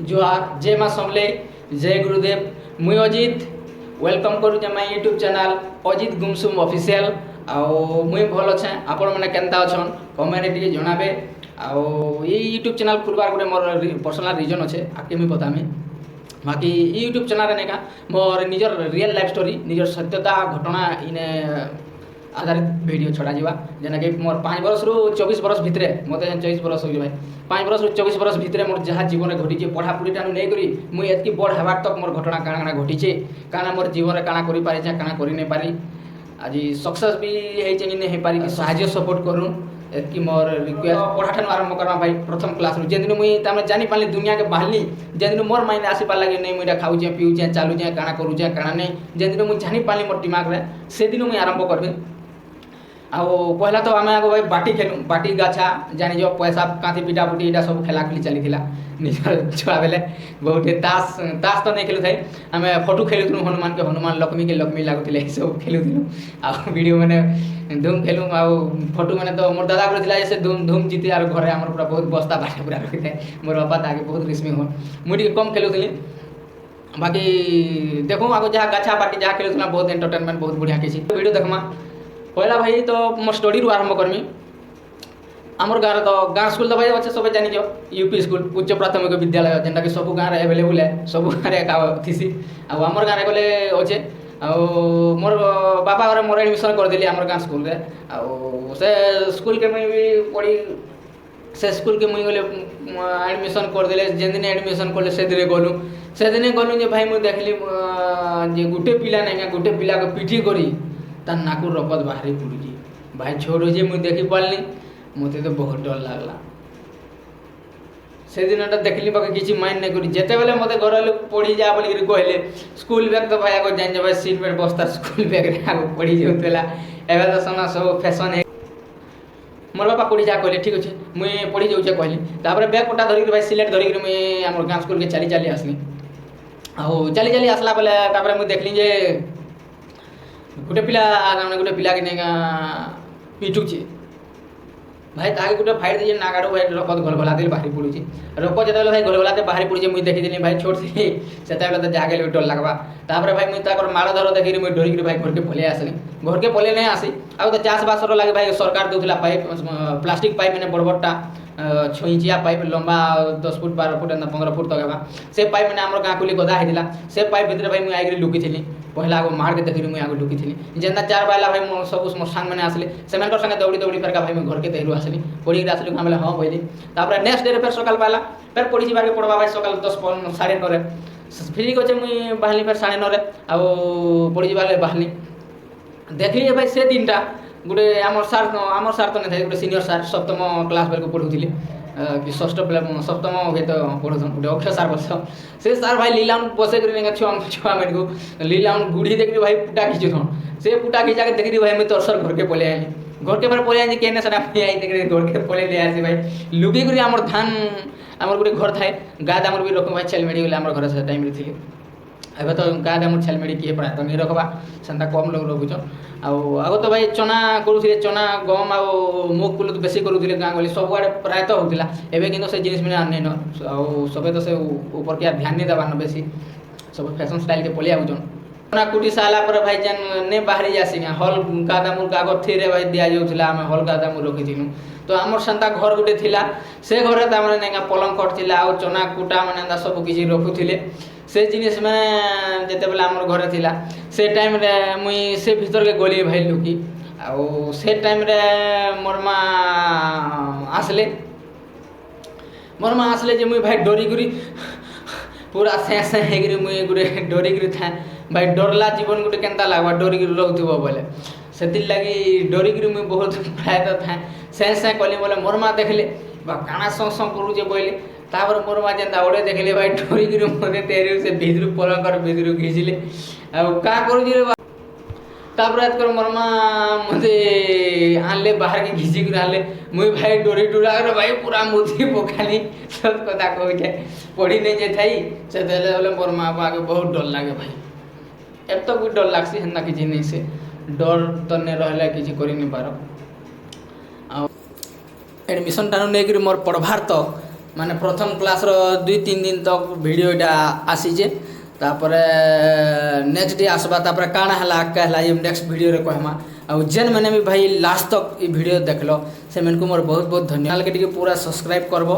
जोहार जय माँ समले जय गुरुदेव मुई अजित वेलकम करुचे माय यूट्यूब चैनल अजित गुमसुम ऑफिशियल आओ मुई भल अच्छे आपण मैंने केनता अच्छन कमेंट टे जनाबे आओ ये यूट्यूब चैनल खुलवार गोटे मोर पर्सनल रिजन अच्छे आके मुई बतामी बाकी यूट्यूब चैनल ने मोर निजर रियल लाइफ स्टोरी निजर सत्यता घटना इने आधारित वीडियो छड़ा जावा जेना कि मोर 5 वर्ष रु 24 वर्ष भितरे मते 24 वर्ष हो भाई 5 वर्ष रु 24 वर्ष भितरे मोर जहाँ जीवन घटी पढ़ापढ़ी ठानु नहीं करी मुई एतकी बड़ हेबार तक मोर घटना काଣା काଣା घटी काଣା मोर जीवन काଣା करि पारि काଣା करि नहीं पारि आज सक्सेस भी हेचे कि नहीं पारि कि साहाय्य सपोर्ट करूँ एतकी मोर रिक्वेस्ट पढ़ा ठानु आरंभ करवा भाई प्रथम क्लास रु जेन दिन मुई तामे जानि पाली दुनिया के बाहली जेन दिन मोर माइंड आसी पाला कि नहीं मुई खाऊचे पीऊचे चालूचे काଣା करूचे काଣା नहीं जेन दिन मुई जानि पाली मोर दिमाग रे से दिन मुई आरंभ करबी आओ पहला तो आम आगे भाई बाटी खेलु बाटी गाछा जानी जो पैसा कांति पिटा पुटी यहाँ सब खेला खेली चली निजर छुआ बेले बहुत ताश ताश तो नहीं खेलु थे आम फोटो खेलुलु हनुमान के हनुमान लक्ष्मी के लक्ष्मी लगुले सब खेलुलु आ वीडियो मैंने धूम खेलु आ फोटो मैंने तो मोर दादा कर से धूम धूम जीते और घरे आम पूरा बहुत बस्ता बाटे पूरा रखी थे मोर बापा ताकि बहुत रिस्मी हो मुझे कम खेलुली बाकी देखूँ आगे जहाँ गाछा बाटी जहाँ खेलुला बहुत एंटरटेनमेंट बहुत बढ़िया किसी वीडियो देखमा पहला भाई तो मो स्टडी रू आरंभ करमी आमर गाँव तो गाँव स्कूल तो भाई अच्छे सब जानी यूपी स्कूल उच्च प्राथमिक विद्यालय जेनटा कि सब गाँव एभेलेबुल है सब गाँव थीसी आमर गाँव गले अच्छे मोर बापा घर मोर एडमिशन करदेली आमर गाँव स्कूल रे से स्कूल के मुई भी पढ़ी से स्कूल के मुई गले एडमिशन करदेले जेन दिन एडमिशन कले से दिन गलु जे भाई मुई देखली जे गुटे पिला नहीं गुटे पिला को पिठी करी तार नाकू रपत बाहरी पड़ी भाई छोड़ जे मुझे देखी पारनी मत तो बहुत डर लगला से दिन देखली बाकी किसी माइंड नहीं करी जिते बेले मत घर लोग पढ़ी जा बोल कहले स्कूल बैग तो भाई आगे जान भाई सीट बेल्ट बस्ता स्कूल बैग आगे पढ़ी जाऊला एवं तो सोना सब फैशन है मोर बापा पढ़ी जा कहले ठीक अच्छे मुई पढ़ी जाऊे कहली बैग पटा धरिक भाई सिलेट धरिक मुई आम गाँव स्कूल के चली चली आसली चली चली आसला बेले मुझे देखली जे गोटे पिला गोटे पिला के पिटुचे भाई ताकि गोटे फाइट दे नागाड़ू भाई रपत गलगलाते बाहरी पड़ुची रपत जो भाई गलगलाते बाहरी पड़ुचे मुझे देखी भाई छोड़ थी से जागे डर लगवा तापर भाई मुझे माड़ धर देखी मुझे डरिक भाई घर के पलि आसली घर के पलि नहीं आसी आगे तो चाषबास लगे भाई सरकार दूसरा पाइप प्लास्टिक पाइप मैंने बड़ बड़टा छुईचिया पाइप लंबा 10 फुट 12 फुट 15 फुट तक हेबा से पाइप मैंने आम गाँ कुली गदा होता से पाइप भितर भाई मुझे आगे लुकी थी पहला आगे मार के देखी मुझे आगे लुकी थी जेना 4 बाला भाई सब मोर सांग मैंने आसले से संगे दौड़ी दौड़ी फेरका भाई घर के तहरु आसली पढ़ी आसली हमें हाँ बोली नेक्स्ट डे फिर सकाल पाला फिर पढ़ी जाके पढ़वा भाई सकाल 10 9:30 फिर अच्छे मुझे बाहली फिर 9:30 आउ पढ़ी जाए बाहली देखली भाई से दिन टा गोटे आमर सार तो नहीं गोटे सीनियर सार सप्तम क्लास बेल को पढ़ुली कि षष्ठ सप्तम हुए तो पढ़ुन गोटे अक्षय सार बस से सार भाई लीलाउन बसे छुआ मेरे को लीलाउन गुड़ी देख भाई पुटा खींचुन से पुटा खींचा के देखी भाई मैं तो सर घर के पले आई घर के फिर पले आई कहने सर आई देख घर के पले ले आसी भाई लुकी कर आमर धान आमर गोटे घर थाए गाय दामर भी रखू भाई छेलमेड़ी गले आम घर से टाइम थी एवं तो गाय दामर छेलमेड़ी किए प्राय तो नहीं रखवा सेंता कम लोग रखुचन आग तो भाई चना करूँ चना गम मुग कुल तो बेसी करूँ गाँ गली सब आड़े प्रायतः होता एवं कि से जिन मिले आने सबे तो से ऊपर क्या ध्यान नहीं देवान बेसी सब फैशन स्टाइल के पलि आउन चना कुटी सारा पर भाई जेन नहीं बाहरी जासी हल गादामुर कागज थी भाई दि जाऊला आम हल गादामुर रखीलु तो आमर सेंता घर गोटे थिला से घरे तमें पलंग खट थी चना कुटा मैंने सब किसी रखुले से जिनिस मैंने जिते बेले आमर घरे थिला से टाइम रे मुई से भीतर के गली भाई लुकी आउ से टाइम रे मोर माँ आसले जे मुई भाई डरिकी पूरा से होकर मुई गोटे डरिकी था भाई डरला जीवन गोटे केनता लगवा डरिकी रोथुब बोले से लगी डरिकी मुई बहुत प्रायतः था से कली बोले मोर माँ देखले काଣା सौ करूचे बोले तापर मोर माँ जेनता ओडे देखले भाई डरिकी मत तेरे से भितर पलंकर भितर घिचिले क्या करूँ तापर मोर माँ मत आनले बाहर के घिचिक आनले मुई भाई डोरी डुरा भाई पूरा मुठी पकानी सब कथा कहे पढ़ी नहीं जे थी से बोले मोर माँ को आगे बहुत डर लगे भाई एब तो भी डर लगसी हेन्ना किसी नहीं से डर तो नहीं रहा किसी कर पार एडमिशन टाणु नहीं मोर पढ़वार तो माने प्रथम क्लास रो 2-3 दिन तक वीडियो इटा आसीजे तापरे नेक्स्ट डे आसबा तापरे काना हला कहला ये नेक्स्ट वीडियो रे कहमा आ जेन मैंने भी भाई लास्ट तक ये वीडियो देखलो से मन को मोर बहुत बहुत धन्यवाद के पूरा सब्सक्राइब करबो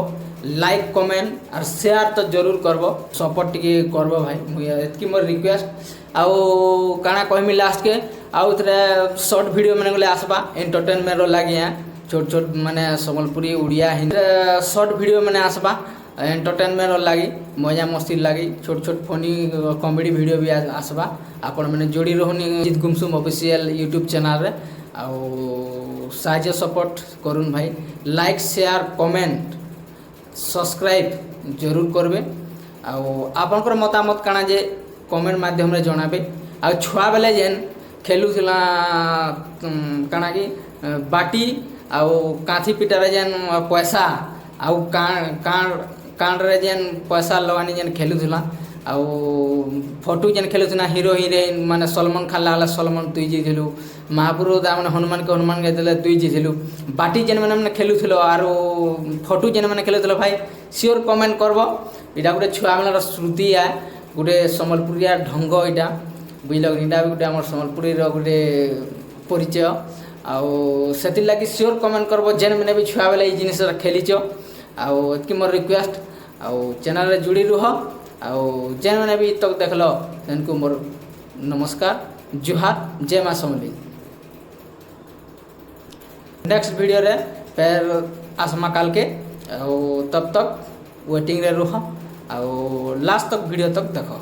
लाइक कमेंट और शेयर तो जरूर करबो सपोर्ट टिके करबो भाई मुझे एतकी मोर रिक्वेस्ट आउ काना कहमी लास्ट के आउ थरे शॉर्ट वीडियो मैंने गले आसबा एंटरटेनमेंट रो लागिया छोट छोट माने सम्बलपुरी उड़िया हिंदी शॉर्ट वीडियो मैंने आसबा एंटरटेनमेंट लगी मजा मस्ती लगी छोट छोट फनी कॉमेडी वीडियो भी आसबा आपण मैंने जोड़ी रहनी जीत गुमसुम ऑफिशियल यूट्यूब चैनल रे आउ साहाଯ୍ୟ सपोर्ट करुन भाई लाइक शेयर कमेंट सब्सक्राइब जरूर करबे आउ आपनकर मतामत काना जे कमेंट माध्यम रे जणाबे आ छुआ बेले जेन खेलुथिला काना कि बाटी आउ काठी पिटारे जेन पैसा आउ कान रे जेन पैसा लगानी जेन खेलुथिला आउ फोटो जेन खेलुथिना हीरो हीरोइन माने सलमान खान लागला सलमान तुई जीथिलु महापुरु दा माने हनुमान के देले तुई जीथिलु बाटी जेन माने खेलुथिलो आरो फोटो जेन माने खेलुथिलो भाई श्योर कमेंट करबो इटा गुटे छुआ बेलार श्रुति आ गुटे सम्बलपुरिया ढंग इटा बुझलो इटा गुटे हमर सम्बलपुरी रो गुटे परिचय आउ से लगी श्योर कमेंट करबो जेन मैंने भी छुआ बेले जिनिस खेलीच आउ एतकी मोर रिक्वेस्ट आउ चैनल रे जुड़ी रह आउ जेन मैंने भी तक देखलो उनको मोर नमस्कार जुहार जय मां समली नेक्स्ट वीडियो रे फिर आसमा काल के आउ तब तक वेटिंग रे रह आउ लास्ट तक वीडियो तक देखो।